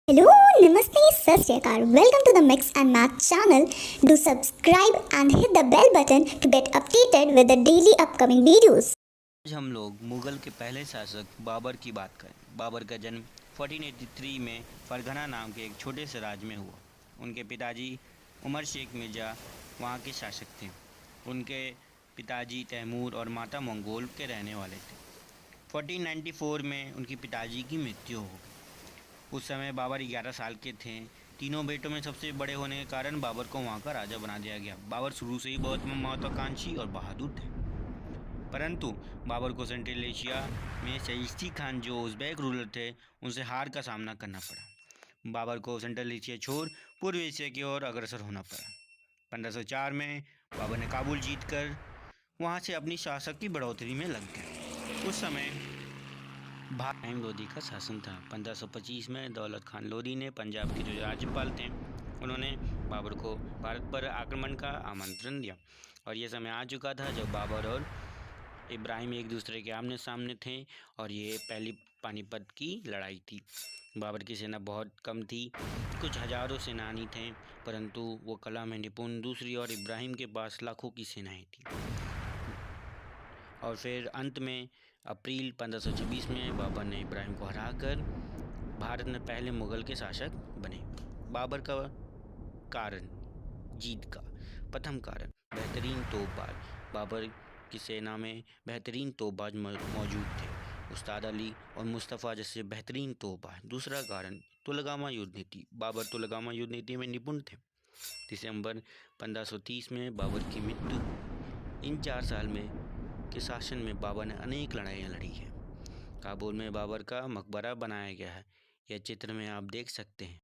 Hello, Namaste, Sat Sri Akal. Welcome to the Mix and Match channel. Do subscribe and hit the bell button to get updated with the daily upcoming videos. आज हम लोग मुग़ल के पहले शासक बाबर की बात करें। बाबर का जन्म 1483 में फरगना नाम के एक छोटे से राज्य में हुआ। उनके पिताजी उमर शेख मिर्ज़ा वहाँ के शासक थे। उनके पिताजी तैमूर और माता मंगोल के रहने वाले थे। 1494 में उनके पिताजी की मृत्यु हो गई। उस समय बाबर 11 साल के थे। तीनों बेटों में सबसे बड़े होने के कारण बाबर को वहाँ का राजा बना दिया गया। बाबर शुरू से ही बहुत महत्वाकांक्षी और बहादुर थे, परंतु बाबर को सेंट्रल एशिया में सईस्ती खान जो उज़्बेक रूलर थे उनसे हार का सामना करना पड़ा। बाबर को सेंट्रल एशिया छोड़ पूर्व एशिया की ओर अग्रसर होना पड़ा। 1504 में बाबर ने काबुल जीतकर वहाँ से अपनी शासक की बढ़ोतरी में लग गए। उस समय इब्राहिम लोदी का शासन था। 1525 में दौलत खान लोदी ने पंजाब के जो राज्यपाल थे उन्होंने बाबर को भारत पर आक्रमण का आमंत्रण दिया और यह समय आ चुका था जब बाबर और इब्राहिम एक दूसरे के आमने सामने थे और ये पहली पानीपत की लड़ाई थी। बाबर की सेना बहुत कम थी, कुछ हजारों सेनानी थे, परंतु वो कला में निपुण। दूसरी ओर इब्राहिम के पास लाखों की सेनाएं थी। और फिर अंत में अप्रैल 1526 में बाबर ने इब्राहिम को हराकर भारत में पहले मुग़ल के शासक बने। बाबर का कारण जीत का प्रथम कारण बेहतरीन तोपबाज। बाबर की सेना में बेहतरीन तोपबाज मौजूद थे, उस्ताद अली और मुस्तफ़ा जैसे बेहतरीन तोपबाज। दूसरा कारण तुलगामा युद्ध नीति। बाबर तुलगामा युद्ध नीति में निपुण थे। दिसंबर 1530 में बाबर की मृत्यु। इन 4 साल में के शासन में बाबर ने अनेक लड़ाइयाँ लड़ी हैं। काबुल में बाबर का मकबरा बनाया गया है। यह चित्र में आप देख सकते हैं।